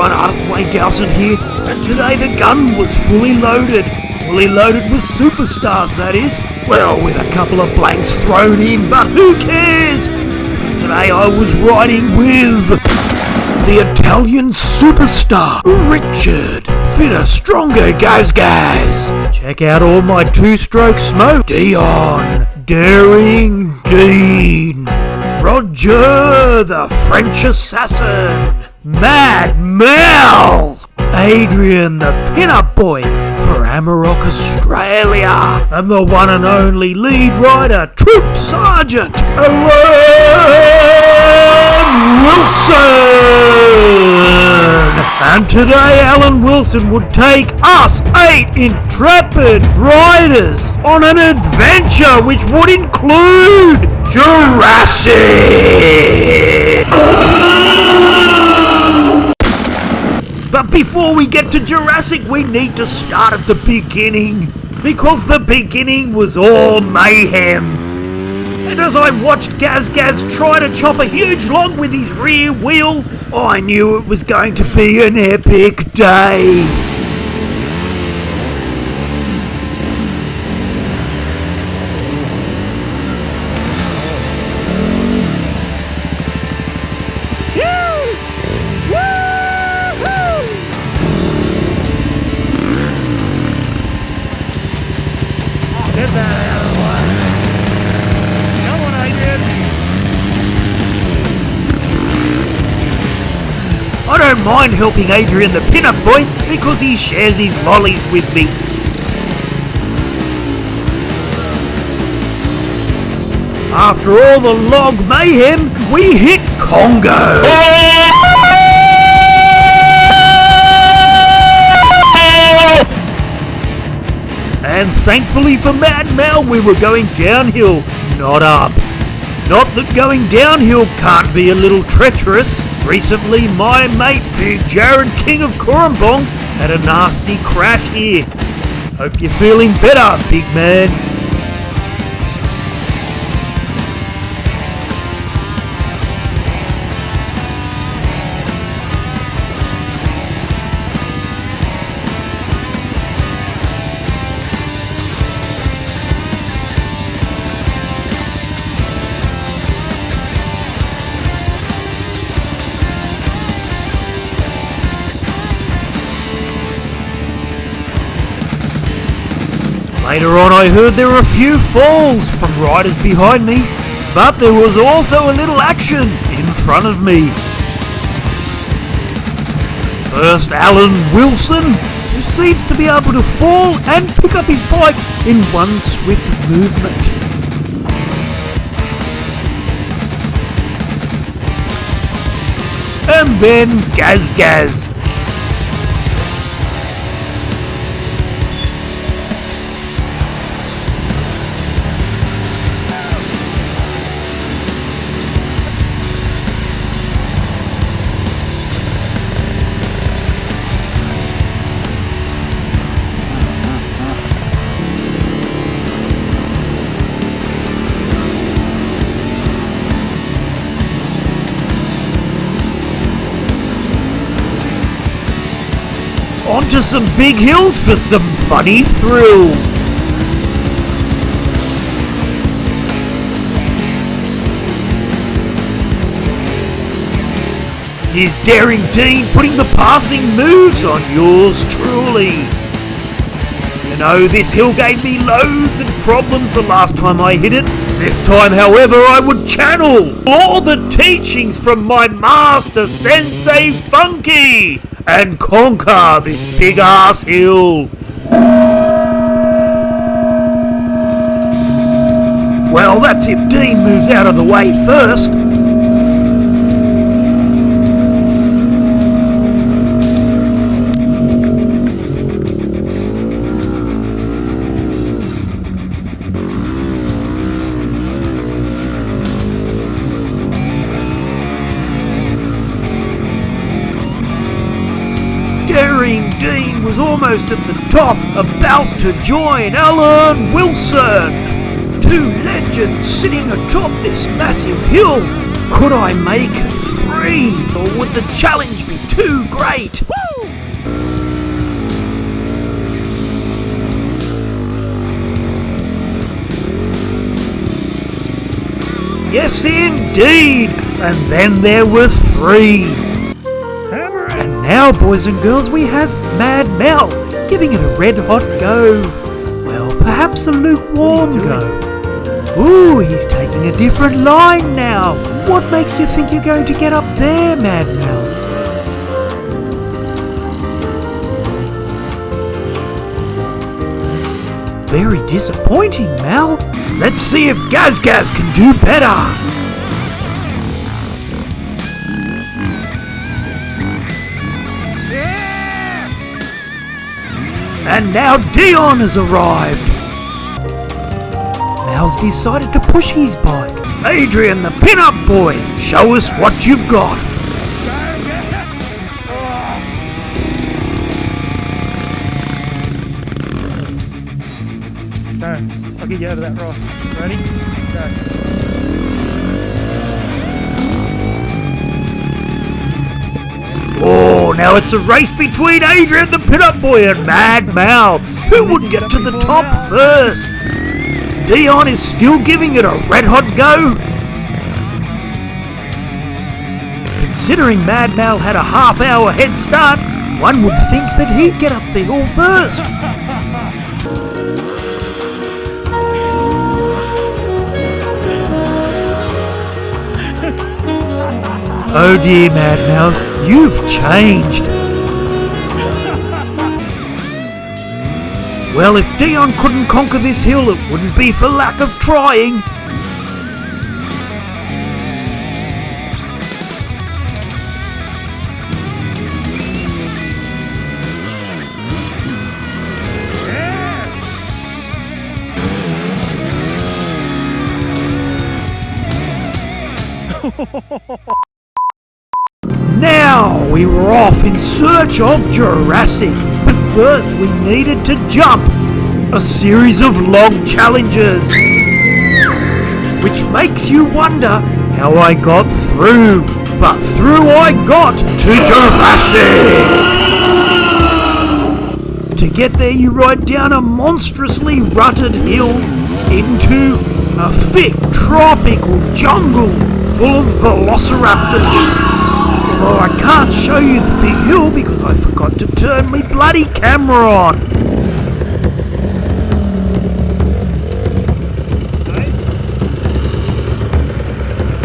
everyone, Arthway Dowson here, and today the gun was fully loaded. Fully loaded with superstars, that is. Well, with a couple of blanks thrown in, but who cares? Because today I was riding with the Italian superstar, Richard. Fitter, stronger, Gaz. Check out all my two-stroke smoke. Dion, Daring Dean, Roger, the French assassin, Mad Mel, Adrian, the pin-up boy for Amarok, Australia, and the one and only lead rider, Troop Sergeant Allan Wilson. And today Allan Wilson would take us 8 intrepid riders on an adventure which would include Jurassic. But before we get to Jurassic, we need to start at the beginning, because the beginning was all mayhem. And as I watched Gaz try to chop a huge log with his rear wheel, I knew it was going to be an epic day. Get that out of the way. Come on, Adrian. I don't mind helping Adrian the pin-up boy because he shares his lollies with me. After all the log mayhem, we hit Congo. And thankfully for Mad Mel, we were going downhill, not up. Not that going downhill can't be a little treacherous. Recently, my mate, Big Jared King of Corumbong, had a nasty crash here. Hope you're feeling better, big man. Later on I heard there were a few falls from riders behind me, but there was also a little action in front of me. First Allan Wilson, who seems to be able to fall and pick up his bike in one swift movement. And then Gaz. Onto some big hills for some funny thrills. Here's Daring Dean putting the passing moves on yours truly. You know, this hill gave me loads of problems the last time I hit it. This time, however, I would channel all the teachings from my master, Sensei Funky, and conquer this big ass hill. Well, that's if Dean moves out of the way first. Daring Dean was almost at the top, about to join Allan Wilson. Two legends sitting atop this massive hill. Could I make 3, or would the challenge be too great? Woo! Yes, indeed! And then there were 3. And now, boys and girls, we have Mad Mel giving it a red-hot go. Well, perhaps a lukewarm go. Ooh, he's taking a different line now. What makes you think you're going to get up there, Mad Mel? Very disappointing, Mel. Let's see if Gaz can do better. Yeah! And now Dion has arrived. Mel's decided to push his bike. Adrian, the pin-up boy, show us what you've got. I'll get you over that rock. Ready? Go. Oh, now it's a race between Adrian, the pin-up boy, and Mad Mel. Who would get to the top first? Dion is still giving it a red-hot go. Considering Mad Mel had a half-hour head start, one would think that he'd get up the hill first. Oh dear, Mad Mel, you've changed. Well, if Dion couldn't conquer this hill, it wouldn't be for lack of trying. Now we were off in search of Jurassic, but first we needed to jump a series of long challenges, which makes you wonder how I got through, but through I got to Jurassic. To get there you ride down a monstrously rutted hill into a thick tropical jungle full of velociraptors. Oh, I can't show you the big hill because I forgot to turn my bloody camera on.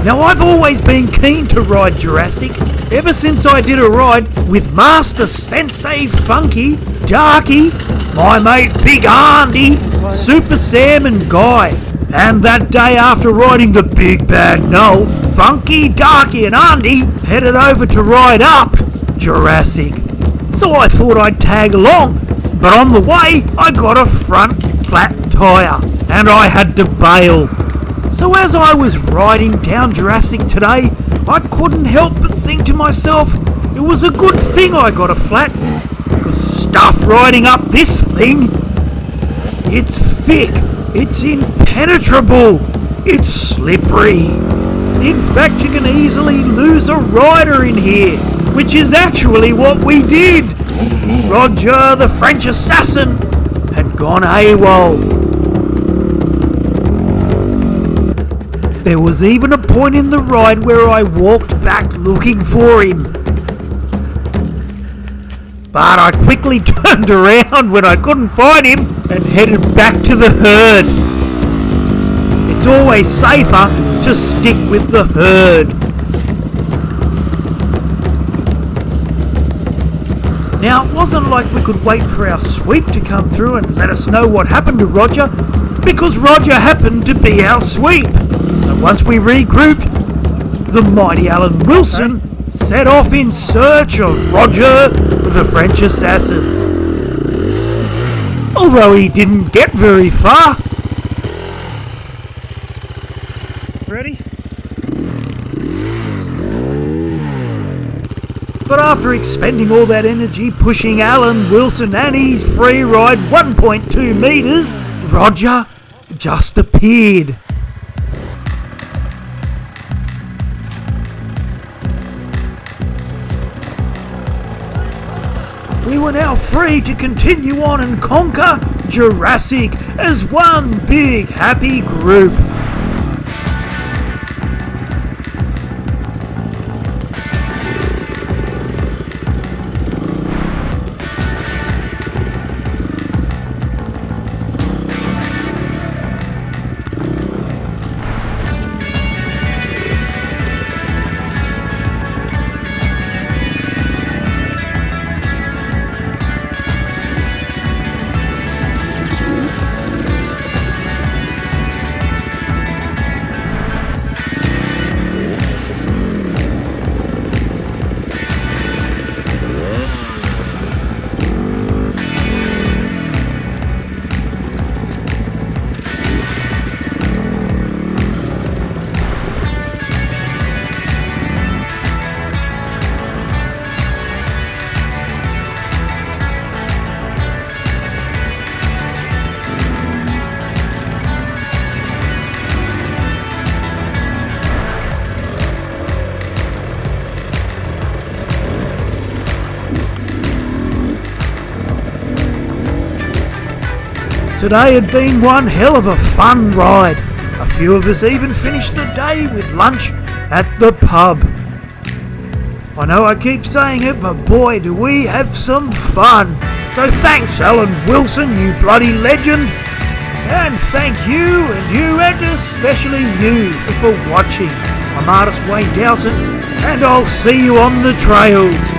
Now, I've always been keen to ride Jurassic, ever since I did a ride with Master Sensei Funky, Darky, my mate Big Andy, Super Sam and Guy. And that day after riding the Big Bad Knoll, Funky, Darky and Andy headed over to ride up Jurassic. So I thought I'd tag along, but on the way I got a front flat tyre and I had to bail. So as I was riding down Jurassic today, I couldn't help but think to myself, it was a good thing I got a flat, because stuff riding up this thing, it's thick, it's impenetrable, it's slippery. In fact, you can easily lose a rider in here, which is actually what we did. Roger, the French assassin, had gone AWOL. There was even a point in the ride where I walked back looking for him. But I quickly turned around when I couldn't find him and headed back to the herd. It's always safer to stick with the herd. Now, it wasn't like we could wait for our sweep to come through and let us know what happened to Roger, because Roger happened to be our sweep. So once we regrouped, the mighty Allan Wilson set off in search of Roger, the French assassin. Although he didn't get very far. Ready? But after expending all that energy pushing Allan Wilson and his free ride 1.2 metres, Roger just appeared. we were now free to continue on and conquer Jurassic as one big happy group. Today had been one hell of a fun ride. A few of us even finished the day with lunch at the pub. I know I keep saying it, but boy do we have some fun. So thanks Allan Wilson, you bloody legend. And thank you and especially you for watching. I'm artist Wayne Dowson, and I'll see you on the trails.